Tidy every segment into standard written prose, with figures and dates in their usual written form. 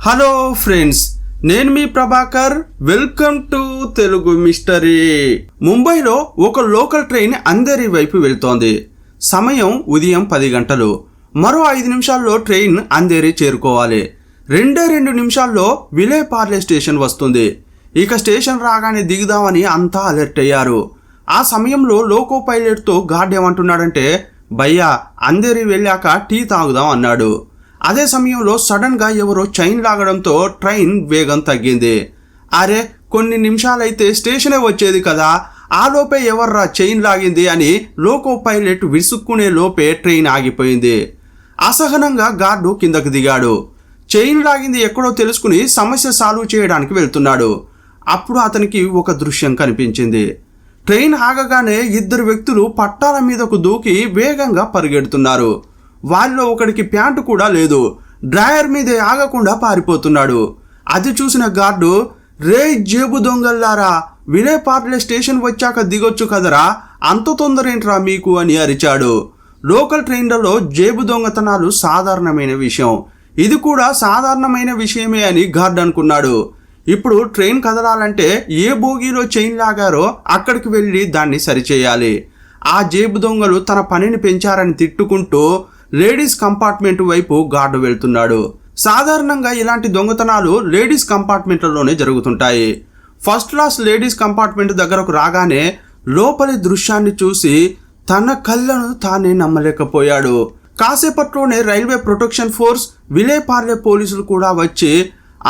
Hello friends, నేను మీ Prabhakar. Welcome to Telugu mystery. ముంబైలో ఒక లోకల్ ట్రైన్ అంధేరి వైపు వెళ్తోంది. సమయం ఉదయం 10 గంటలు. మరో 5 నిమిషాల్లో ట్రైన్ అంధేరి చేరుకోవాలి. 2 నిమిషాల్లో విలే పార్లే స్టేషన్ వస్తుంది. ఇక స్టేషన్ రాగానే దిగుదామని అంతా అలర్ట్ అయ్యారు. ఆ సమయంలో లోకో పైలట్తో గార్డ్ ఏమంటున్నాడంటే, భయ్యా అంధేరి వెళ్ళాక టీ తాగుదాం అన్నాడు. అదే సమయంలో సడన్గా ఎవరో చైన్ లాగడంతో ట్రైన్ వేగం తగ్గింది. అరే, కొన్ని నిమిషాలైతే స్టేషనే వచ్చేది కదా, ఆ లోపే ఎవర్రా చైన్ లాగింది అని లోకో పైలట్ విసుక్కునే లోపే ట్రైన్ ఆగిపోయింది. అసహనంగా గార్డు కిందకు దిగాడు. చైన్ లాగింది ఎక్కడో తెలుసుకుని సమస్య సాల్వ్ చేయడానికి వెళ్తున్నాడు. అప్పుడు అతనికి ఒక దృశ్యం కనిపించింది. ట్రైన్ ఆగగానే 2 వ్యక్తులు పట్టాల మీదకు దూకి వేగంగా పరిగెడుతున్నారు. వారిలో ఒకడికి ప్యాంటు కూడా లేదు. డ్రాయర్ మీదే ఆగకుండా పారిపోతున్నాడు. అది చూసిన గార్డు, రే జేబు దొంగల్లారా, విలే పార్లే స్టేషన్ వచ్చాక దిగొచ్చు కదరా, అంత తొందర ఏంట్రా మీకు అని అరిచాడు. లోకల్ ట్రైన్లలో జేబు దొంగతనాలు సాధారణమైన విషయం. ఇది కూడా సాధారణమైన విషయమే అని గార్డ్ అనుకున్నాడు. ఇప్పుడు ట్రైన్ కదలాలంటే ఏ బోగీలో చైన్ లాగారో అక్కడికి వెళ్ళి దాన్ని సరిచేయాలి. ఆ జేబు దొంగలు తన పనిని పెంచారని తిట్టుకుంటూ లేడీస్ కంపార్ట్మెంట్ వైపు గార్డు వెళ్తున్నాడు. సాధారణంగా ఇలాంటి దొంగతనాలు లేడీస్ కంపార్ట్మెంట్లలోనే జరుగుతుంటాయి. ఫస్ట్ క్లాస్ లేడీస్ కంపార్ట్మెంట్ దగ్గరకు రాగానే లోపలి దృశ్యాన్ని చూసి తన కళ్ళను తానే నమ్మలేకపోయాడు. కాసేపట్లోనే railway protection force, Vile Parle పోలీసులు కూడా వచ్చి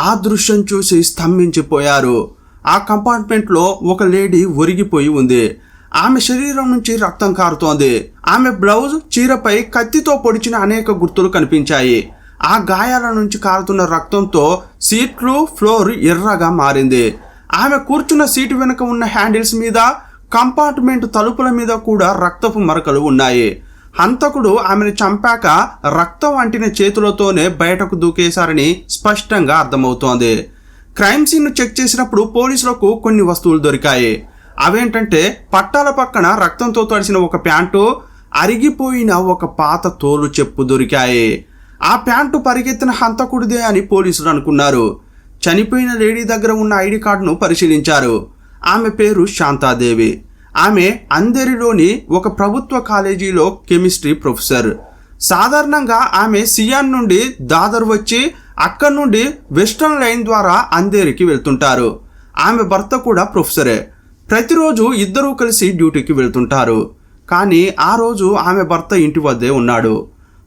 ఆ దృశ్యం చూసి స్తంభించిపోయారు. ఆ కంపార్ట్మెంట్లో ఒక లేడీ ఒరిగిపోయి ఉంది. ఆమె శరీరం నుంచి రక్తం కారుతోంది. ఆమె బ్లౌజ్, చీరపై కత్తితో పొడిచిన అనేక గుర్తులు కనిపించాయి. ఆ గాయాల నుంచి కారుతున్న రక్తంతో సీట్లు, ఫ్లోర్ ఎర్రగా మారింది. ఆమె కూర్చున్న సీటు వెనుక ఉన్న హ్యాండిల్స్ మీద, కంపార్ట్మెంట్ తలుపుల మీద కూడా రక్తపు మరకలు ఉన్నాయి. హంతకుడు ఆమెను చంపాక రక్తం అంటిన చేతులతోనే బయటకు దూకేశారని స్పష్టంగా అర్థమవుతోంది. క్రైమ్ సీన్ను చెక్ చేసినప్పుడు పోలీసులకు కొన్ని వస్తువులు దొరికాయి. అవేంటంటే, పట్టాల పక్కన రక్తంతో తడిసిన ఒక ప్యాంటు, అరిగిపోయిన ఒక పాత తోలు చెప్పు దొరికాయి. ఆ ప్యాంటు పరిగెత్తిన హంతకుడిదే అని పోలీసులు అనుకున్నారు. చనిపోయిన లేడీ దగ్గర ఉన్న ఐడి కార్డును పరిశీలించారు. ఆమె పేరు శాంతాదేవి. ఆమె అంధేరిలోని ఒక ప్రభుత్వ కాలేజీలో కెమిస్ట్రీ ప్రొఫెసర్. సాధారణంగా ఆమె సియాన్ నుండి దాదర్ వచ్చి అక్కడి నుండి వెస్టర్న్ లైన్ ద్వారా అంధేరికి వెళ్తుంటారు. ఆమె భర్త కూడా ప్రొఫెసరే. ప్రతిరోజు ఇద్దరూ కలిసి డ్యూటీకి వెళ్తుంటారు. కానీ ఆ రోజు ఆమె భర్త ఇంటి వద్దే ఉన్నాడు.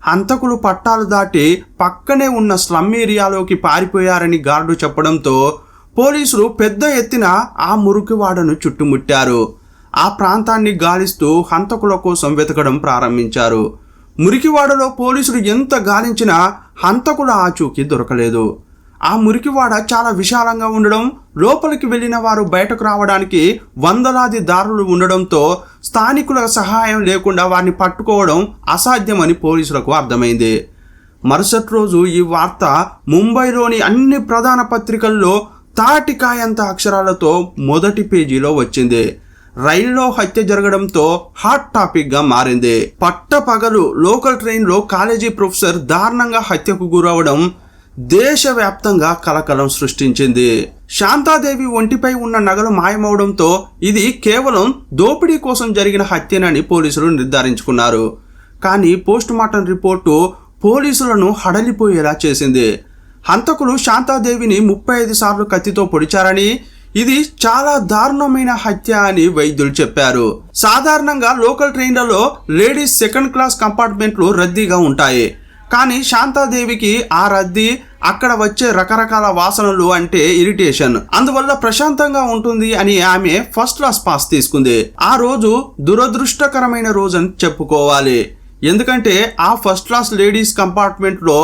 హంతకులు పట్టాలు దాటి పక్కనే ఉన్న స్లమ్ ఏరియాలోకి పారిపోయారని గార్డు చెప్పడంతో పోలీసులు పెద్ద ఎత్తున ఆ మురికివాడను చుట్టుముట్టారు. ఆ ప్రాంతాన్ని గాలిస్తూ హంతకుల కోసం వెతకడం ప్రారంభించారు. మురికివాడలో పోలీసులు ఎంత గాలించినా హంతకుల ఆచూకీ దొరకలేదు. ఆ మురికివాడ చాలా విశాలంగా ఉండడం, లోపలికి వెళ్ళిన వారు బయటకు రావడానికి వందలాది దారులు ఉండడంతో స్థానికుల సహాయం లేకుండా వారిని పట్టుకోవడం అసాధ్యమని పోలీసులకు అర్థమైంది. మరుసటి రోజు ఈ వార్త ముంబైలోని అన్ని ప్రధాన పత్రికల్లో తాటికాయంత అక్షరాలతో మొదటి పేజీలో వచ్చింది. రైల్లో హత్య జరగడంతో హాట్ టాపిక్గా మారింది. పట్టపగలు లోకల్ ట్రైన్లో కాలేజీ ప్రొఫెసర్ దారుణంగా హత్యకు గురవడం దేశవ్యాప్తంగా కలకలం సృష్టించింది. శాంతాదేవి ఒంటిపై ఉన్న నగలు మాయమవడంతో ఇది కేవలం దోపిడీ కోసం జరిగిన హత్యనని పోలీసులు నిర్ధారించుకున్నారు. కానీ పోస్టుమార్టం రిపోర్టు పోలీసులను హడలిపోయేలా చేసింది. హంతకులు శాంతాదేవిని 35 సార్లు కత్తితో పొడిచారని, ఇది చాలా దారుణమైన హత్య అని వైద్యులు చెప్పారు. సాధారణంగా లోకల్ ట్రైన్లలో లేడీస్ సెకండ్ క్లాస్ కంపార్ట్మెంట్లు రద్దీగా ఉంటాయి. కానీ శాంతాదేవికి ఆ రద్దీ, అక్కడ వచ్చే రకరకాల వాసనలు అంటే ఇరిటేషన్, అందువల్ల ప్రశాంతంగా ఉంటుంది అని ఆమె ఫస్ట్ క్లాస్ పాస్ తీసుకుంది. ఆ రోజు దురదృష్టకరమైన రోజు అని చెప్పుకోవాలి. ఎందుకంటే ఆ ఫస్ట్ క్లాస్ లేడీస్ కంపార్ట్మెంట్లో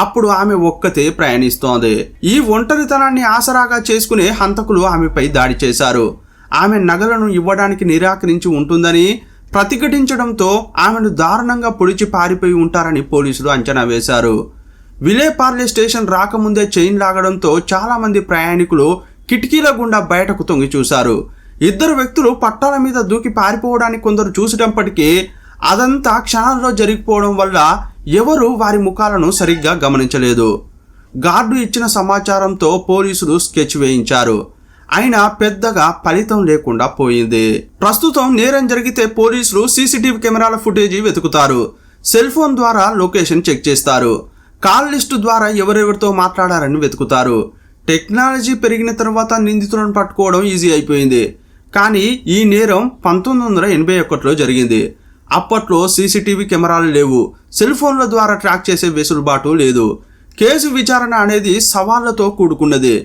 అప్పుడు ఆమె ఒక్కతే ప్రయాణిస్తోంది. ఈ ఒంటరితనాన్ని ఆసరాగా చేసుకునే హంతకులు ఆమెపై దాడి చేశారు. ఆమె నగలను ఇవ్వడానికి నిరాకరించి ఉంటుందని ప్రతిఘటించడంతో ఆమెను దారుణంగా పొడిచి పారిపోయి ఉంటారని పోలీసులు అంచనా వేశారు. విలే పార్లే స్టేషన్ రాకముందే చైన్ లాగడంతో చాలామంది ప్రయాణికులు కిటికీల గుండా బయటకు తొంగి చూశారు. 2 వ్యక్తులు పట్టాల మీద దూకి పారిపోవడానికి కొందరు చూసినప్పటికీ అదంతా క్షణాల్లో జరిగిపోవడం వల్ల ఎవరు వారి ముఖాలను సరిగ్గా గమనించలేదు. గార్డు ఇచ్చిన సమాచారంతో పోలీసులు స్కెచ్ వేయించారు. అయినా పెద్దగా ఫలితం లేకుండా పోయింది. ప్రస్తుతం నేరం జరిగితే పోలీసులు సీసీటీవీ కెమెరాల ఫుటేజీ వెతుకుతారు. సెల్ ఫోన్ ద్వారా లొకేషన్ చెక్ చేస్తారు. కాల్ లిస్టు ద్వారా ఎవరెవరితో మాట్లాడారని వెతుకుతారు. టెక్నాలజీ పెరిగిన తర్వాత నిందితులను పట్టుకోవడం ఈజీ అయిపోయింది. కానీ ఈ నేరం 1981లో జరిగింది. అప్పట్లో సీసీటీవీ కెమెరాలు లేవు. సెల్ ఫోన్ల ద్వారా ట్రాక్ చేసే వెసులుబాటు లేదు. కేసు విచారణ అనేది సవాళ్లతో కూడుకున్నది.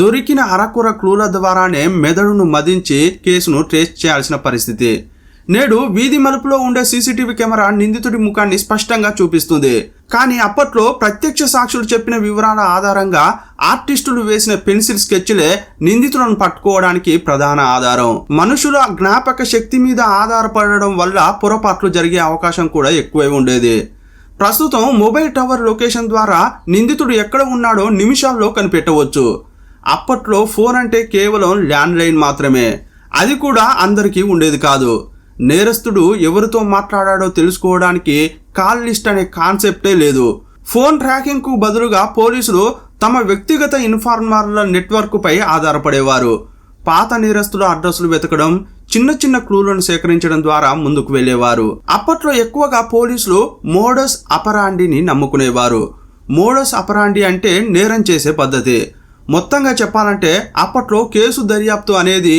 దొరికిన అరకొర క్లూల ద్వారానే మెదడును మదించి కేసును ట్రేస్ చేయాల్సిన పరిస్థితి. నేడు వీధి మలుపులో ఉండే సీసీటీవీ కెమెరా నిందితుడి ముఖాన్ని స్పష్టంగా చూపిస్తుంది. కానీ అప్పట్లో ప్రత్యక్ష సాక్షులు చెప్పిన వివరాల ఆధారంగా ఆర్టిస్టులు వేసిన పెన్సిల్ స్కెచ్లే నిందితులను పట్టుకోవడానికి ప్రధాన ఆధారం. మనుషుల జ్ఞాపక శక్తి మీద ఆధారపడడం వల్ల పొరపాట్లు జరిగే అవకాశం కూడా ఎక్కువై ఉండేది. ప్రస్తుతం మొబైల్ టవర్ లొకేషన్ ద్వారా నిందితుడు ఎక్కడ ఉన్నాడో నిమిషాల్లో కనిపెట్టవచ్చు. అప్పట్లో ఫోన్ అంటే కేవలం ల్యాండ్లైన్ మాత్రమే. అది కూడా అందరికీ ఉండేది కాదు. నేరస్తుడు ఎవరితో మాట్లాడాడో తెలుసుకోవడానికి కాల్ లిస్ట్ అనే కాన్సెప్టే లేదు. ఫోన్ ట్రాకింగ్కు బదులుగా పోలీసులు తమ వ్యక్తిగత ఇన్ఫార్మర్ల నెట్వర్క్పై ఆధారపడేవారు. పాత నేరస్తుల అడ్రస్లు వెతకడం, చిన్న చిన్న క్లూలను సేకరించడం ద్వారా ముందుకు వెళ్లేవారు. అప్పట్లో ఎక్కువగా పోలీసులు మోడస్ అపరాండిని నమ్ముకునేవారు. మోడస్ అపరాండి అంటే నేరం చేసే పద్ధతి. మొత్తంగా చెప్పాలంటే అప్పట్లో కేసు దర్యాప్తు అనేది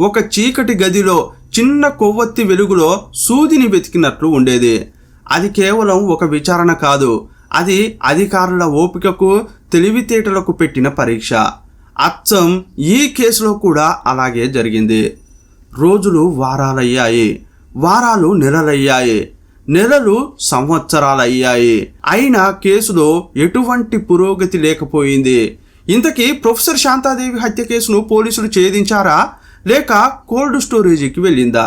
ఒక చీకటి గదిలో చిన్న కొవ్వొత్తి వెలుగులో సూదిని వెతికినట్లు ఉండేది. అది కేవలం ఒక విచారణ కాదు, అది అధికారుల ఓపికకు తెలివితేటలకు పెట్టిన పరీక్ష. అచ్చం ఈ కేసులో కూడా అలాగే జరిగింది. రోజులు వారాలయ్యాయి, వారాలు నెలలయ్యాయి, నెలలు సంవత్సరాలయ్యాయి. అయినా కేసులో ఎటువంటి పురోగతి లేకపోయింది. ఇంతకీ ప్రొఫెసర్ శాంతాదేవి హత్య కేసును పోలీసులు ఛేదించారా, లేక కోల్డ్ స్టోరేజీకి వెళ్ళిందా?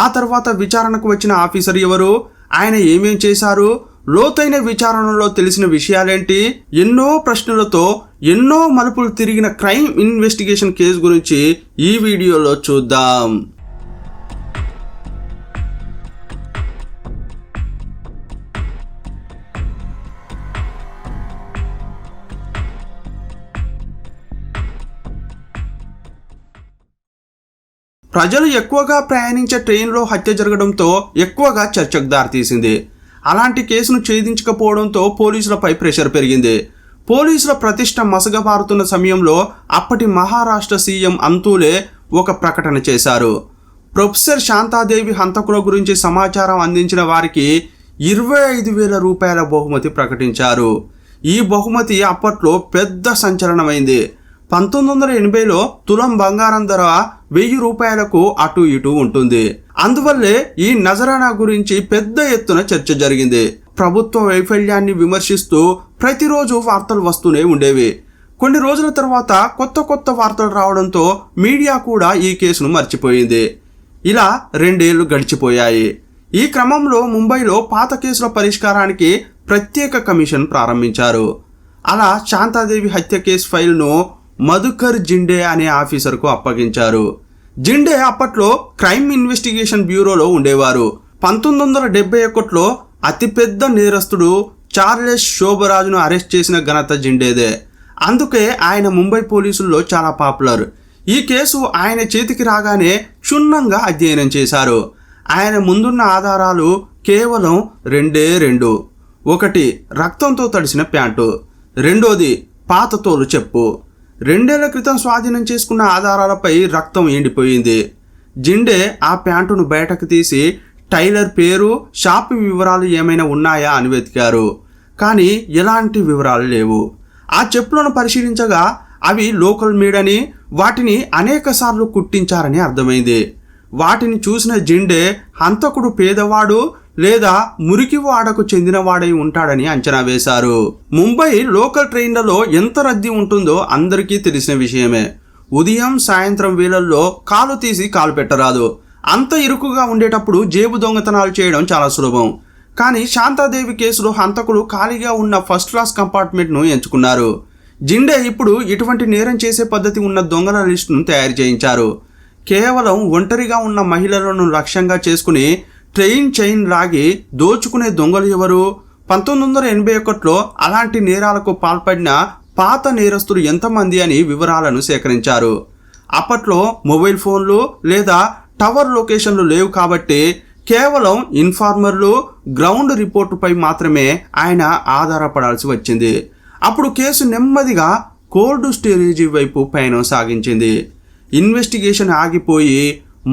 ఆ తర్వాత విచారణకు వచ్చిన ఆఫీసర్ ఎవరు? ఆయన ఏమేం చేశారు? లోతైన విచారణలో తెలిసిన విషయాలేంటి? ఎన్నో ప్రశ్నలతో ఎన్నో మలుపులు తిరిగిన క్రైమ్ ఇన్వెస్టిగేషన్ కేసు గురించి ఈ వీడియోలో చూద్దాం. ప్రజలు ఎక్కువగా ప్రయాణించే ట్రైన్లో హత్య జరగడంతో ఎక్కువగా చర్చకు దారితీసింది. అలాంటి కేసును ఛేదించకపోవడంతో పోలీసులపై ప్రెషర్ పెరిగింది. పోలీసుల ప్రతిష్ట మసగబారుతున్న సమయంలో అప్పటి మహారాష్ట్ర సీఎం అంతూలే ఒక ప్రకటన చేశారు. ప్రొఫెసర్ శాంతాదేవి హంతకుల గురించి సమాచారం అందించిన వారికి 25,000 రూపాయల బహుమతి ప్రకటించారు. ఈ బహుమతి అప్పట్లో పెద్ద సంచలనమైంది. 1980లో తులం బంగారం ధర 1000 రూపాయలకు అటు ఇటు ఉంటుంది. అందువల్లే ఈ నజరానా గురించి పెద్ద ఎత్తున చర్చ జరిగింది. ప్రభుత్వ వైఫల్యాన్ని విమర్శిస్తూ ప్రతిరోజు వార్తలు వస్తూనే ఉండేవి. కొన్ని రోజుల తర్వాత కొత్త వార్తలు రావడంతో మీడియా కూడా ఈ కేసును మర్చిపోయింది. ఇలా 2 ఏళ్లు గడిచిపోయాయి. ఈ క్రమంలో ముంబైలో పాత కేసుల పరిష్కారానికి ప్రత్యేక కమిషన్ ప్రారంభించారు. అలా శాంతాదేవి హత్య కేసు ఫైల్ను మధుకర్ జిండే అనే ఆఫీసర్కు అప్పగించారు. జిండే అప్పట్లో క్రైమ్ ఇన్వెస్టిగేషన్ బ్యూరోలో ఉండేవారు. 1971లో అతిపెద్ద నేరస్తుడు చార్లెస్ శోభరాజును అరెస్ట్ చేసిన ఘనత జిండేదే. అందుకే ఆయన ముంబై పోలీసుల్లో చాలా పాపులర్. ఈ కేసు ఆయన చేతికి రాగానే క్షుణ్ణంగా అధ్యయనం చేశారు. ఆయన ముందున్న ఆధారాలు కేవలం 2. 1 రక్తంతో తడిసిన ప్యాంటు, 2 పాత తోలు చెప్పు. 2 ఏళ్ల క్రితం స్వాధీనం చేసుకున్న ఆధారాలపై రక్తం ఎండిపోయింది. జిండే ఆ ప్యాంటును బయటకు తీసి టైలర్ పేరు, షాపు వివరాలు ఏమైనా ఉన్నాయా అని వెతికారు. కానీ ఎలాంటి వివరాలు లేవు. ఆ చెప్పులను పరిశీలించగా అవి లోకల్ మేడ్ అని, వాటిని అనేక సార్లు కుట్టించారని అర్థమైంది. వాటిని చూసిన జిండే హంతకుడు పేదవాడు లేదా మురికివాడకు చెందినవాడై ఉంటాడని అంచనా వేశారు. ముంబై లోకల్ ట్రైన్లలో ఎంత రద్దీ ఉంటుందో అందరికీ తెలిసిన విషయమే. ఉదయం సాయంత్రం వేళల్లో కాలు తీసి కాలు పెట్టరాదు. అంత ఇరుకుగా ఉండేటప్పుడు జేబు దొంగతనాలు చేయడం చాలా సులభం. కానీ శాంతాదేవి కేసులో హంతకులు ఖాళీగా ఉన్న ఫస్ట్ క్లాస్ కంపార్ట్మెంట్ను ఎంచుకున్నారు. జిండే ఇప్పుడు ఇటువంటి నేరం చేసే పద్ధతి ఉన్న దొంగల లిస్టును తయారు చేయించారు. కేవలం ఒంటరిగా ఉన్న మహిళలను లక్ష్యంగా చేసుకుని ట్రైన్ చైన్ లాగి దోచుకునే దొంగలు ఎవరు? 1981లో అలాంటి నేరాలకు పాల్పడిన పాత నేరస్తులు ఎంతమంది అని వివరాలను సేకరించారు. అప్పట్లో మొబైల్ ఫోన్లు లేదా టవర్ లొకేషన్లు లేవు కాబట్టి కేవలం ఇన్ఫార్మర్లు, గ్రౌండ్ రిపోర్టుపై మాత్రమే ఆయన ఆధారపడాల్సి వచ్చింది. అప్పుడు కేసు నెమ్మదిగా కోల్డ్ స్టోరేజీ వైపు పయనం సాగించింది. ఇన్వెస్టిగేషన్ ఆగిపోయి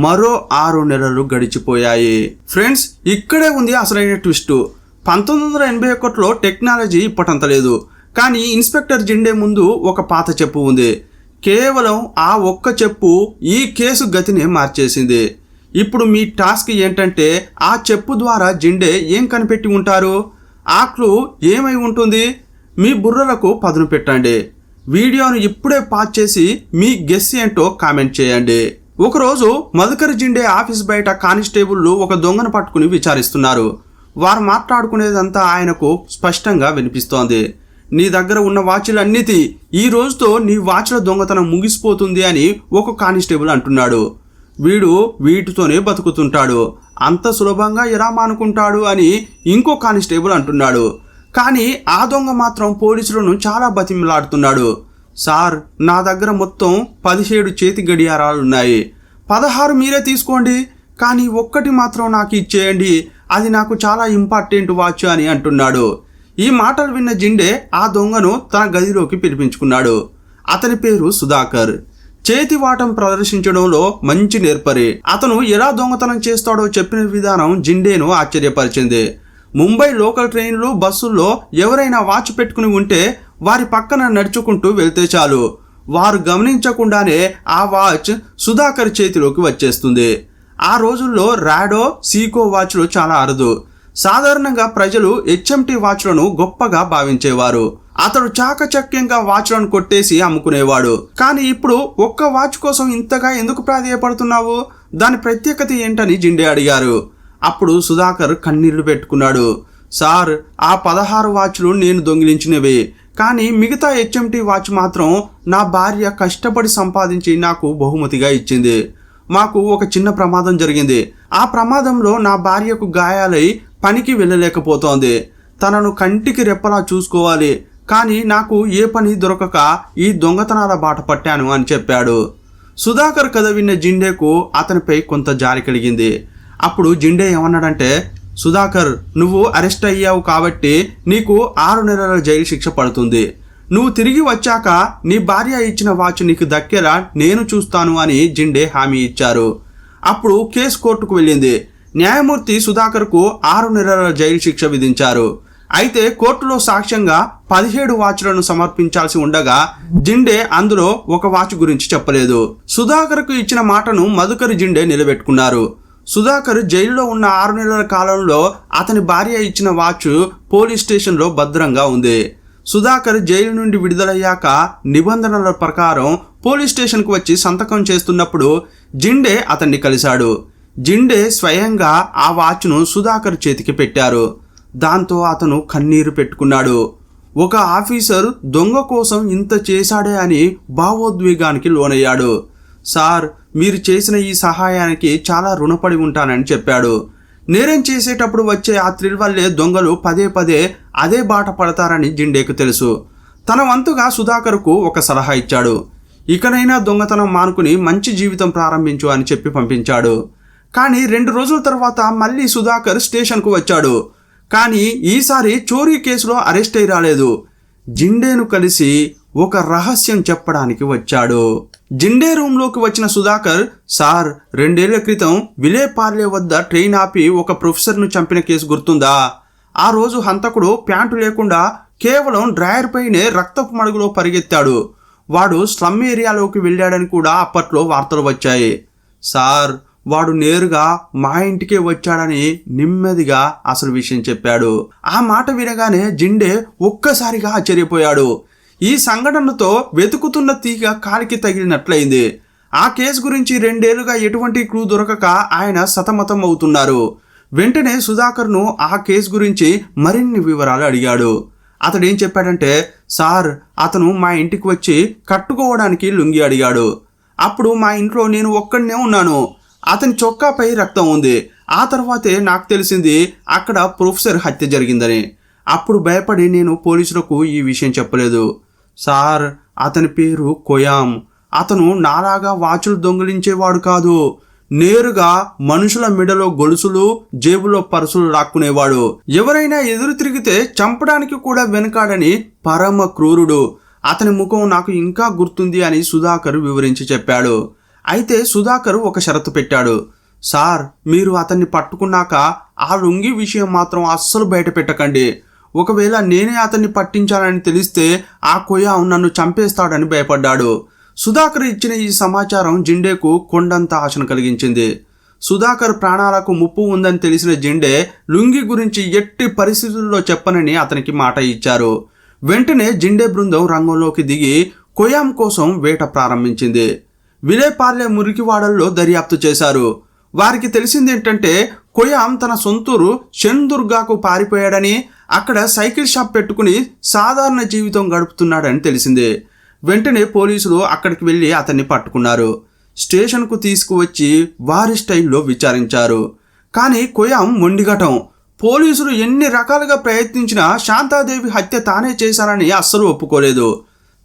మరో 6 నెలలు గడిచిపోయాయి. ఫ్రెండ్స్, ఇక్కడే ఉంది అసలైన ట్విస్ట్. 1981లో టెక్నాలజీ ఇప్పటంత లేదు, కానీ ఇన్స్పెక్టర్ జిండే ముందు ఒక పాత చెప్పు ఉంది. కేవలం ఆ ఒక్క చెప్పు ఈ కేసు గతిని మార్చేసింది. ఇప్పుడు మీ టాస్క్ ఏంటంటే ఆ చెప్పు ద్వారా జిండే ఏం కనిపెట్టి ఉంటారు? ఆ క్లూ ఏమై ఉంటుంది? మీ బుర్రలకు పదును పెట్టండి. వీడియోను ఇప్పుడే పాజ్ చేసి మీ గెస్ ఏంటో కామెంట్ చేయండి. ఒకరోజు మధుకర్ జిండే ఆఫీస్ బయట కానిస్టేబుళ్లు ఒక దొంగను పట్టుకుని విచారిస్తున్నారు. వారు మాట్లాడుకునేదంతా ఆయనకు స్పష్టంగా వినిపిస్తోంది. నీ దగ్గర ఉన్న వాచ్లన్నిటి ఈ రోజుతో నీ వాచ్ల దొంగతనం ముగిసిపోతుంది అని ఒక కానిస్టేబుల్ అంటున్నాడు. వీడు వీటితోనే బతుకుతుంటాడు, అంత సులభంగా ఎలా మానుకుంటాడు అని ఇంకో కానిస్టేబుల్ అంటున్నాడు. కానీ ఆ దొంగ మాత్రం పోలీసులను చాలా బతిమలాడుతున్నాడు. సార్, నా దగ్గర మొత్తం 17 చేతి గడియారాలున్నాయి, 16 మీరే తీసుకోండి, కానీ ఒక్కటి మాత్రం నాకు ఇచ్చేయండి, అది నాకు చాలా ఇంపార్టెంట్ వాచ్ అని అంటున్నాడు. ఈ మాటలు విన్న జిండే ఆ దొంగను తన గదిలోకి పిలిపించుకున్నాడు. అతని పేరు సుధాకర్. చేతివాటం ప్రదర్శించడంలో మంచి నేర్పరి. అతను ఎలా దొంగతనం చేస్తాడో చెప్పిన విధానం జిండేను ఆశ్చర్యపరిచింది. ముంబై లోకల్ ట్రైన్లు, బస్సుల్లో ఎవరైనా వాచ్ పెట్టుకుని ఉంటే వారి పక్కన నడుచుకుంటూ వెళ్తే చాలు, వారు గమనించకుండానే ఆ వాచ్ సుధాకర్ చేతిలోకి వచ్చేస్తుంది. ఆ రోజుల్లో రాడో, సీకో వాచ్లు చాలా అరుదు. సాధారణంగా ప్రజలు హెచ్ఎంటీ వాచ్లను గొప్పగా భావించేవారు. అతడు చాకచక్యంగా వాచ్లను కొట్టేసి అమ్ముకునేవాడు. కానీ ఇప్పుడు ఒక్క వాచ్ కోసం ఇంతగా ఎందుకు ప్రాధేయపడుతున్నావు? దాని ప్రత్యేకత ఏంటని జిండే అడిగారు. అప్పుడు సుధాకర్ కన్నీళ్లు పెట్టుకున్నాడు. సార్, ఆ 16 వాచ్లు నేను దొంగిలించినవి, కానీ మిగతా హెచ్ఎంటీ వాచ్ మాత్రం నా భార్య కష్టపడి సంపాదించి నాకు బహుమతిగా ఇచ్చింది. మాకు ఒక చిన్న ప్రమాదం జరిగింది. ఆ ప్రమాదంలో నా భార్యకు గాయాలై పనికి వెళ్ళలేకపోతోంది. తనను కంటికి రెప్పలా చూసుకోవాలి, కానీ నాకు ఏ పని దొరకక ఈ దొంగతనాల బాట పట్టాను అని చెప్పాడు. సుధాకర్ కథ విన్న జిండేకు అతనిపై కొంత జాలి కలిగింది. అప్పుడు జిండే ఏమన్నాడంటే, సుధాకర్, నువ్వు అరెస్ట్ అయ్యావు కాబట్టి నీకు 6 నెలల జైలు శిక్ష పడుతుంది. నువ్వు తిరిగి వచ్చాక నీ భార్య ఇచ్చిన వాచ్ నీకు దక్కేలా నేను చూస్తాను అని జిండే హామీ ఇచ్చారు. అప్పుడు కేసు కోర్టుకు వెళ్ళింది. న్యాయమూర్తి సుధాకర్కు 6 నెలల జైలు శిక్ష విధించారు. అయితే కోర్టులో సాక్ష్యంగా 17 వాచ్లను సమర్పించాల్సి ఉండగా జిండే అందులో ఒక వాచ్ గురించి చెప్పలేదు. సుధాకర్కు ఇచ్చిన మాటను మధుకర్ జిండే నిలబెట్టుకున్నారు. సుధాకర్ జైలులో ఉన్న 6 నెలల కాలంలో అతని భార్య ఇచ్చిన వాచ్ పోలీస్ స్టేషన్లో భద్రంగా ఉంది. సుధాకర్ జైలు నుండి విడుదలయ్యాక నిబంధనల ప్రకారం పోలీస్ స్టేషన్కు వచ్చి సంతకం చేస్తున్నప్పుడు జిండే అతన్ని కలిశాడు. జిండే స్వయంగా ఆ వాచ్ను సుధాకర్ చేతికి పెట్టారు. దాంతో అతను కన్నీరు పెట్టుకున్నాడు. ఒక ఆఫీసర్ దొంగ కోసం ఇంత చేశాడే అని భావోద్వేగానికి లోనయ్యాడు. సార్, మీరు చేసిన ఈ సహాయానికి చాలా రుణపడి ఉంటానని చెప్పాడు. నేరం చేసేటప్పుడు వచ్చే ఆ థ్రిల్ వల్లే దొంగలు పదే పదే అదే బాట పడతారని జిండేకు తెలుసు. తన వంతుగా సుధాకర్కు ఒక సలహా ఇచ్చాడు. ఇకనైనా దొంగతనం మానుకుని మంచి జీవితం ప్రారంభించు అని చెప్పి పంపించాడు. కానీ 2 రోజుల తర్వాత మళ్ళీ సుధాకర్ స్టేషన్కు వచ్చాడు. కానీ ఈసారి చోరీ కేసులో అరెస్ట్ అయి రాలేదు. జిండేను కలిసి ఒక రహస్యం చెప్పడానికి వచ్చాడు. జిండే రూమ్లోకి వచ్చిన సుధాకర్, సార్, 2 ఏళ్ల క్రితం విలేపార్లే వద్ద ట్రైన్ ఆపి ఒక ప్రొఫెసర్ను చంపిన కేసు గుర్తుందా? ఆ రోజు హంతకుడు ప్యాంటు లేకుండా కేవలం డ్రాయర్ పైనే రక్తపు మడుగులో పరిగెత్తాడు. వాడు స్లమ్ ఏరియాలోకి వెళ్ళాడని కూడా అప్పట్లో వార్తలు వచ్చాయి. సార్, వాడు నేరుగా మా ఇంటికే వచ్చాడని నెమ్మదిగా అసలు విషయం చెప్పాడు. ఆ మాట వినగానే జిండే ఒక్కసారిగా ఆశ్చర్యపోయాడు. ఈ సంఘటనతో వెతుకుతున్న తీగ కాలికి తగిలినట్లయింది. ఆ కేసు గురించి 2 ఏళ్లుగా ఎటువంటి క్లూ దొరకక ఆయన సతమతం అవుతున్నారు. వెంటనే సుధాకర్ను ఆ కేసు గురించి మరిన్ని వివరాలు అడిగాడు. అతడేం చెప్పాడంటే, సార్, అతను మా ఇంటికి వచ్చి కట్టుకోవడానికి లుంగి అడిగాడు. అప్పుడు మా ఇంట్లో నేను ఒక్కడనే ఉన్నాను. అతని చొక్కాపై రక్తం ఉంది. ఆ తర్వాతే నాకు తెలిసింది అక్కడ ప్రొఫెసర్ హత్య జరిగిందని. అప్పుడు భయపడి నేను పోలీసులకు ఈ విషయం చెప్పలేదు. సార్, అతని పేరు కొయామ్. అతను నాలాగా వాచులు దొంగిలించేవాడు కాదు. నేరుగా మనుషుల మెడలో గొలుసులు, జేబులో పర్సులు లాక్కునేవాడు. ఎవరైనా ఎదురు తిరిగితే చంపడానికి కూడా వెనకాడని పరమ క్రూరుడు. అతని ముఖం నాకు ఇంకా గుర్తుంది అని సుధాకర్ వివరించి చెప్పాడు. అయితే సుధాకర్ ఒక షరతు పెట్టాడు. సార్, మీరు అతన్ని పట్టుకున్నాక ఆ లుంగి విషయం మాత్రం అస్సలు బయట పెట్టకండి. ఒకవేళ నేనే అతన్ని పట్టించాలని తెలిస్తే ఆ కొయాం నన్ను చంపేస్తాడని భయపడ్డాడు. సుధాకర్ ఇచ్చిన ఈ సమాచారం జిండేకు కొండంత ఆశను కలిగించింది. సుధాకర్ ప్రాణాలకు ముప్పు ఉందని తెలిసిన జిండే లుంగి గురించి ఎట్టి పరిస్థితుల్లో చెప్పనని అతనికి మాట ఇచ్చారు. వెంటనే జిండే బృందం రంగంలోకి దిగి కొయాం కోసం వేట ప్రారంభించింది. విలేపార్లే మురికివాడల్లో దర్యాప్తు చేశారు. వారికి తెలిసిందేంటంటే కొయాం తన సొంతూరు షెన్దుర్గాకు పారిపోయాడని, అక్కడ సైకిల్ షాప్ పెట్టుకుని సాధారణ జీవితం గడుపుతున్నాడని తెలిసింది. వెంటనే పోలీసులు అక్కడికి వెళ్ళి అతన్ని పట్టుకున్నారు. స్టేషన్కు తీసుకువచ్చి వారి స్టైల్లో విచారించారు. కానీ కొయాం మొండిఘటం. పోలీసులు ఎన్ని రకాలుగా ప్రయత్నించినా శాంతాదేవి హత్య తానే చేశానని అస్సలు ఒప్పుకోలేదు.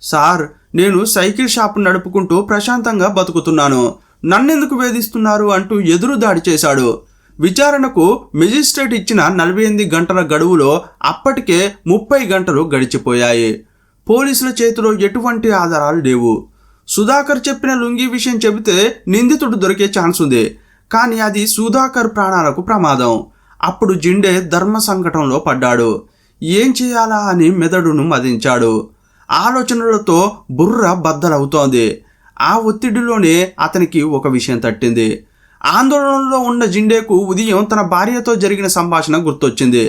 సార్, నేను సైకిల్ షాప్ నడుపుకుంటూ ప్రశాంతంగా బతుకుతున్నాను, నన్నెందుకు వేధిస్తున్నారు అంటూ ఎదురు దాడి చేశాడు. విచారణకు మెజిస్ట్రేట్ ఇచ్చిన 48 గంటల గడువులో అప్పటికే 30 గంటలు గడిచిపోయాయి. పోలీసుల చేతిలో ఎటువంటి ఆధారాలు లేవు. సుధాకర్ చెప్పిన లుంగి విషయం చెబితే నిందితుడు దొరికే ఛాన్స్ ఉంది. కానీ అది సుధాకర్ ప్రాణాలకు ప్రమాదం. అప్పుడు జిండే ధర్మ సంకటంలో పడ్డాడు. ఏం చేయాలా అని మెదడును మదించాడు. ఆలోచనలతో బుర్ర బద్దలవుతోంది. ఆ ఒత్తిడిలోనే అతనికి ఒక విషయం తట్టింది. ఆందోళనలో ఉన్న జిండేకు ఉదయం తన భార్యతో జరిగిన సంభాషణ గుర్తొచ్చింది.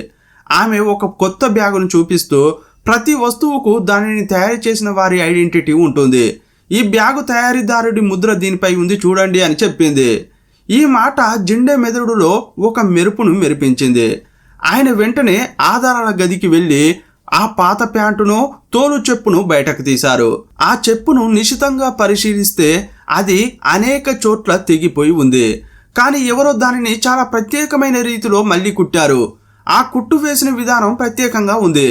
ఆమె ఒక కొత్త బ్యాగును చూపిస్తూ, ప్రతి వస్తువుకు దానిని తయారు చేసిన వారి ఐడెంటిటీ ఉంటుంది, ఈ బ్యాగు తయారీదారుడి ముద్ర దీనిపై ఉంది చూడండి అని చెప్పింది. ఈ మాట జిండే మెదడులో ఒక మెరుపును మెరిపించింది. ఆయన వెంటనే ఆధారాల గదికి వెళ్ళి ఆ పాత ప్యాంటును, తోలు చెప్పును బయటకు తీశారు. ఆ చెప్పును నిశితంగా పరిశీలిస్తే అది అనేక చోట్ల తెగిపోయి ఉంది. కానీ ఎవరో దానిని చాలా ప్రత్యేకమైన రీతిలో మళ్ళీ కుట్టారు. ఆ కుట్టు వేసిన విధానం ప్రత్యేకంగా ఉంది.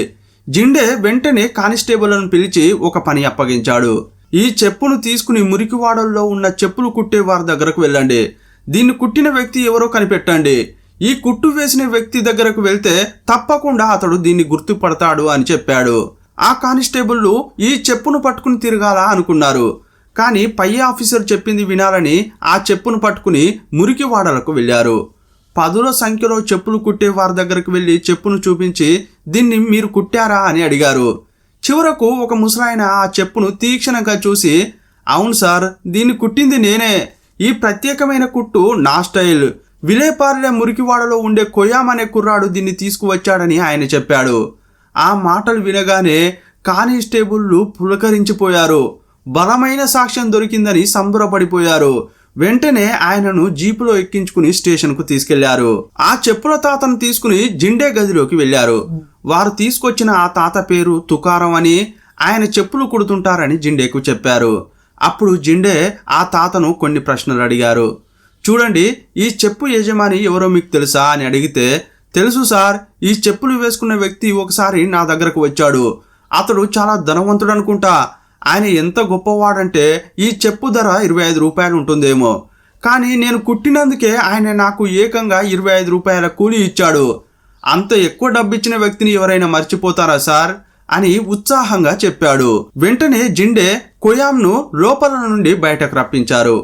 జిండే వెంటనే కానిస్టేబుల్ను పిలిచి ఒక పని అప్పగించాడు. ఈ చెప్పును తీసుకుని మురికివాడల్లో ఉన్న చెప్పులు కుట్టే వారి దగ్గరకు వెళ్ళండి. దీన్ని కుట్టిన వ్యక్తి ఎవరో కనిపెట్టండి. ఈ కుట్టు వేసిన వ్యక్తి దగ్గరకు వెళ్తే తప్పకుండా అతడు దీన్ని గుర్తుపడతాడు అని చెప్పాడు. ఆ కానిస్టేబుల్లు ఈ చెప్పును పట్టుకుని తిరగాల అనుకున్నారు. కానీ పై ఆఫీసర్ చెప్పింది వినాలని ఆ చెప్పును పట్టుకుని మురికివాడలకు వెళ్ళారు. 10ల సంఖ్యలో చెప్పులు కుట్టే వారి దగ్గరకు వెళ్ళి చెప్పును చూపించి, దీన్ని మీరు కుట్టారా అని అడిగారు. చివరకు ఒక ముసలాయన ఆ చెప్పును తీక్షణంగా చూసి, అవును సార్, దీన్ని కుట్టింది నేనే. ఈ ప్రత్యేకమైన కుట్టు నా స్టైల్. విలేపార్లే మురికివాడలో ఉండే కొయాం అనే కుర్రాడు దీన్ని తీసుకువచ్చాడని ఆయన చెప్పాడు. ఆ మాటలు వినగానే కానిస్టేబుల్లు పులకరించిపోయారు. బలమైన సాక్ష్యం దొరికిందని సంబరపడిపోయారు. వెంటనే ఆయనను జీపులో ఎక్కించుకుని స్టేషన్కు తీసుకెళ్లారు. ఆ చెప్పుల తాతను తీసుకుని జిండే గదిలోకి వెళ్లారు. వారు తీసుకొచ్చిన ఆ తాత పేరు తుకారం అని, ఆయన చెప్పులు కుడుతుంటారని జిండేకు చెప్పారు. అప్పుడు జిండే ఆ తాతను కొన్ని ప్రశ్నలు అడిగారు. చూడండి, ఈ చెప్పు యజమాని ఎవరో మీకు తెలుసా అని అడిగితే, తెలుసు సార్, ఈ చెప్పులు వేసుకున్న వ్యక్తి ఒకసారి నా దగ్గరకు వచ్చాడు. అతడు చాలా ధనవంతుడు అనుకుంటా. ఆయన ఎంత గొప్పవాడంటే ఈ చెప్పు ధర 25 రూపాయలు ఉంటుందేమో. కానీ నేను కుట్టినందుకే ఆయన నాకు ఏకంగా 25 రూపాయల కూలీ ఇచ్చాడు. అంత ఎక్కువ డబ్బిచ్చిన వ్యక్తిని ఎవరైనా మర్చిపోతారా సార్ అని ఉత్సాహంగా చెప్పాడు. వెంటనే జిండే కొయాంను లోపల నుండి బయటకు రప్పించారు.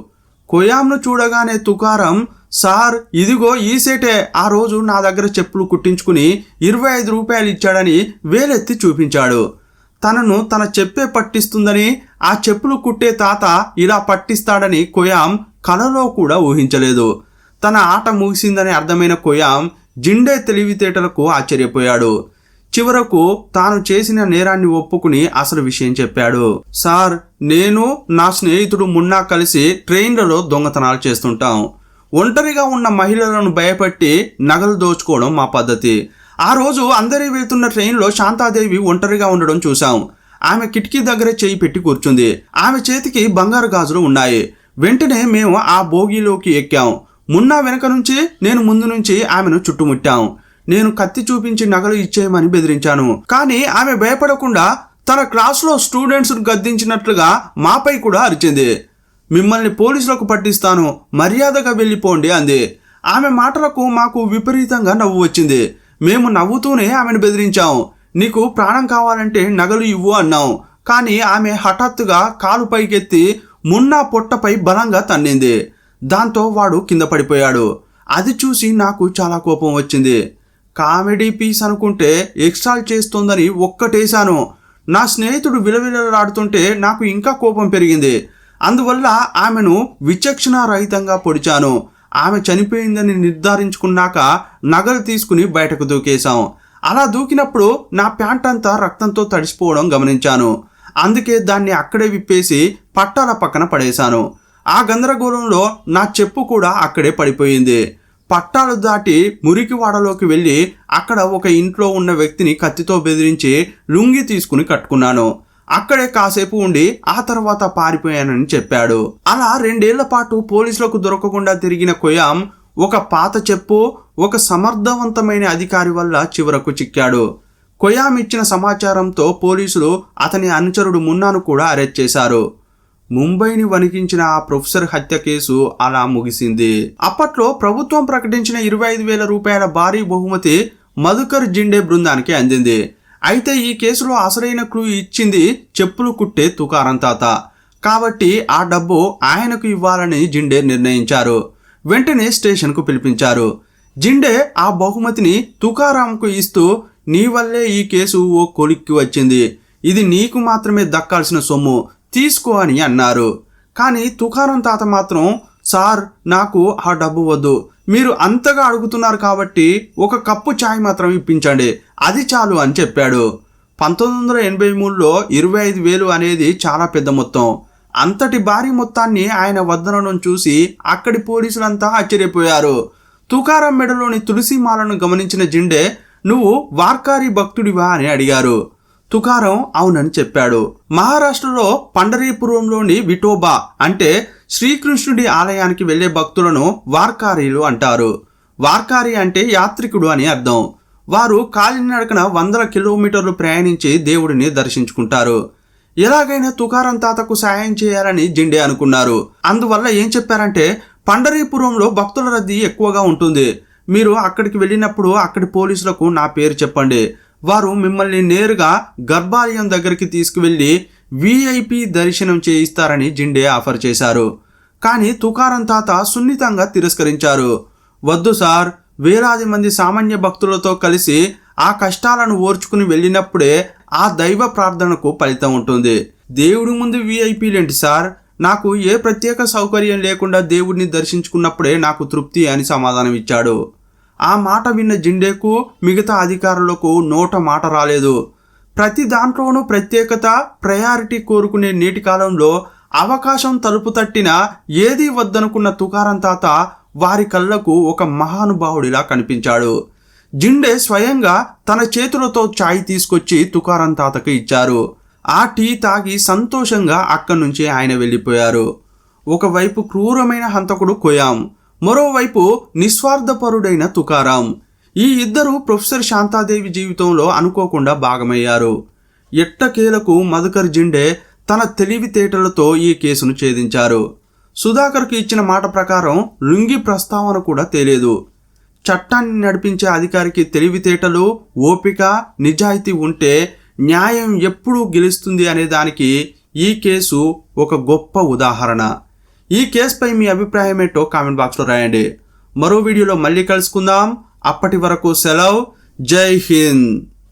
కొయాంను చూడగానే తుకారం, సార్, ఇదిగో ఈ సేటే ఆ రోజు నా దగ్గర చెప్పులు కుట్టించుకుని 25 రూపాయలు ఇచ్చాడని వేలెత్తి చూపించాడు. తనను తన చెప్పే పట్టిస్తుందని, ఆ చెప్పులు కుట్టే తాత ఇలా పట్టిస్తాడని కొయాం కలలో కూడా ఊహించలేదు. తన ఆట ముగిసిందని అర్థమైన కొయాం జిండే తెలివితేటలకు ఆశ్చర్యపోయాడు. చివరకు తాను చేసిన నేరాన్ని ఒప్పుకుని అసలు విషయం చెప్పాడు. సార్, నేను నా స్నేహితుడు మున్నా కలిసి ట్రైన్లలో దొంగతనాలు చేస్తుంటాం. ఒంటరిగా ఉన్న మహిళలను భయపెట్టి నగలు దోచుకోవడం మా పద్ధతి. ఆ రోజు అందరి వెళ్తున్న ట్రైన్లో శాంతాదేవి ఒంటరిగా ఉండడం చూశాం. ఆమె కిటికీ దగ్గర చేయి పెట్టి కూర్చుంది. ఆమె చేతికి బంగారు గాజులు ఉన్నాయి. వెంటనే మేము ఆ బోగీలోకి ఎక్కాం. మున్నా వెనక నుంచి, నేను ముందు నుంచి ఆమెను చుట్టుముట్టాం. నేను కత్తి చూపించి నగలు ఇచ్చేయమని బెదిరించాను. కానీ ఆమె భయపడకుండా తన క్లాసులో స్టూడెంట్స్ గద్దించినట్లుగా మాపై కూడా అరిచింది. మిమ్మల్ని పోలీసులకు పట్టిస్తాను, మర్యాదగా వెళ్ళిపోండి అంది. ఆమె మాటలకు మాకు విపరీతంగా నవ్వు వచ్చింది. మేము నవ్వుతూనే ఆమెను బెదిరించాం. నీకు ప్రాణం కావాలంటే నగలు ఇవ్వు అన్నాం. కానీ ఆమె హఠాత్తుగా కాలు పైకెత్తి మున్నా పొట్టపై బలంగా తన్నింది. దాంతో వాడు కింద పడిపోయాడు. అది చూసి నాకు చాలా కోపం వచ్చింది. కామెడీ పీస్ అనుకుంటే ఎక్స్ట్రాల్ చేస్తోందని ఒక్కటేశాను. నా స్నేహితుడు విలవిలలాడుతుంటే నాకు ఇంకా కోపం పెరిగింది. అందువల్ల ఆమెను విచక్షణారహితంగా పొడిచాను. ఆమె చనిపోయిందని నిర్ధారించుకున్నాక నగలు తీసుకుని బయటకు దూకేశాం. అలా దూకినప్పుడు నా ప్యాంట్ అంతా రక్తంతో తడిసిపోవడం గమనించాను. అందుకే దాన్ని అక్కడే విప్పేసి పట్టాల పక్కన పడేశాను. ఆ గందరగోళంలో నా చెప్పు కూడా అక్కడే పడిపోయింది. పట్టాలు దాటి మురికివాడలోకి వెళ్ళి అక్కడ ఒక ఇంట్లో ఉన్న వ్యక్తిని కత్తితో బెదిరించి లుంగి తీసుకుని కట్టుకున్నాను. అక్కడే కాసేపు ఉండి ఆ తర్వాత పారిపోయానని చెప్పాడు. అలా 2 ఏళ్ల పాటు పోలీసులకు దొరకకుండా తిరిగిన కొయాం ఒక పాత చెప్పు, ఒక సమర్థవంతమైన అధికారి వల్ల చివరకు చిక్కాడు. కొయాం ఇచ్చిన సమాచారంతో పోలీసులు అతని అనుచరుడు మున్నాను కూడా అరెస్ట్ చేశారు. ముంబైని వణికించిన ఆ ప్రొఫెసర్ హత్య కేసు అలా ముగిసింది. అప్పట్లో ప్రభుత్వం ప్రకటించిన 25,000 రూపాయల భారీ బహుమతి మధుకర్ జిండే బృందానికి అందింది. అయితే ఈ కేసులో అసలైన క్లూ ఇచ్చింది చెప్పులు కుట్టే తుకారం తాత. కాబట్టి ఆ డబ్బు ఆయనకు ఇవ్వాలని జిండే నిర్ణయించారు. వెంటనే స్టేషన్కు పిలిపించారు. జిండే ఆ బహుమతిని తుకారాంకు ఇస్తూ, నీ వల్లే ఈ కేసు ఓ కొలిక్కి వచ్చింది, ఇది నీకు మాత్రమే దక్కాల్సిన సొమ్ము, తీసుకో అని అన్నారు. కానీ తుకారం తాత మాత్రం, సార్ నాకు ఆ డబ్బు వద్దు, మీరు అంతగా అడుగుతున్నారు కాబట్టి ఒక కప్పు ఛాయ్ మాత్రం ఇప్పించండి, అది చాలు అని చెప్పాడు. 1983లో 25,000 అనేది చాలా పెద్ద మొత్తం. అంతటి భారీ మొత్తాన్ని ఆయన వద్దనడం చూసి అక్కడి పోలీసులంతా ఆశ్చర్యపోయారు. తుకారం మెడలోని తులసిమాలను గమనించిన జిండే, నువ్వు వార్కారీ భక్తుడివా అని అడిగారు. తుకారం అవునని చెప్పాడు. మహారాష్ట్రలో పండరీపురంలోని విఠోబా అంటే శ్రీకృష్ణుడి ఆలయానికి వెళ్లే భక్తులను వార్కారీలు అంటారు. వార్కారీ అంటే యాత్రికుడు అని అర్థం. వారు కాలినడకన 100 కిలోమీటర్లు ప్రయాణించి దేవుడిని దర్శించుకుంటారు. ఎలాగైనా తుకారం తాతకు సాయం చేయాలని జిండే అనుకున్నారు. అందువల్ల ఏం చెప్పారంటే, పండరీపురంలో భక్తుల రద్దీ ఎక్కువగా ఉంటుంది, మీరు అక్కడికి వెళ్ళినప్పుడు అక్కడి పోలీసులకు నా పేరు చెప్పండి, వారు మిమ్మల్ని నేరుగా గర్భాలయం దగ్గరికి తీసుకువెళ్ళి VIP దర్శనం చేయిస్తారని జిండే ఆఫర్ చేశారు. కానీ తుకారం తాత సున్నితంగా తిరస్కరించారు. వద్దు సార్, వేలాది మంది సామాన్య భక్తులతో కలిసి ఆ కష్టాలను ఓర్చుకుని వెళ్ళినప్పుడే ఆ దైవ ప్రార్థనకు ఫలితం ఉంటుంది. దేవుడి ముందు VIPలేంటి సార్, నాకు ఏ ప్రత్యేక సౌకర్యం లేకుండా దేవుడిని దర్శించుకున్నప్పుడే నాకు తృప్తి అని సమాధానం ఇచ్చాడు. ఆ మాట విన్న జిండేకు మిగతా అధికారులకు నోట మాట రాలేదు. ప్రతి దాంట్లోనూ ప్రత్యేకత, ప్రయారిటీ కోరుకునే నేటి కాలంలో అవకాశం తలుపు తట్టినా ఏదీ వద్దనుకున్న తుకారం తాత వారి కళ్ళకు ఒక మహానుభావుడిలా కనిపించాడు. జిండే స్వయంగా తన చేతులతో ఛాయ్ తీసుకొచ్చి తుకారం తాతకు ఇచ్చారు. ఆ టీ తాగి సంతోషంగా అక్కడి నుంచి ఆయన వెళ్ళిపోయారు. ఒకవైపు క్రూరమైన హంతకుడు కొయాం, మరోవైపు నిస్వార్థపరుడైన తుకారాం. ఈ ఇద్దరు ప్రొఫెసర్ శాంతాదేవి జీవితంలో అనుకోకుండా భాగమయ్యారు. ఎట్టకేలకు మధుకర్ జిండే తన తెలివితేటలతో ఈ కేసును ఛేదించారు. సుధాకర్కు ఇచ్చిన మాట ప్రకారం లుంగి ప్రస్తావన కూడా తేలేదు. చట్టాన్ని నడిపించే అధికారికి తెలివితేటలు, ఓపిక, నిజాయితీ ఉంటే న్యాయం ఎప్పుడూ గెలుస్తుంది అనే దానికి ఈ కేసు ఒక గొప్ప ఉదాహరణ. ఈ కేసుపై మీ అభిప్రాయం ఏంటో కామెంట్ బాక్స్లో రాయండి. మరో వీడియోలో మళ్ళీ కలుసుకుందాం. అప్పటి వరకు సెలవు. జై హింద్.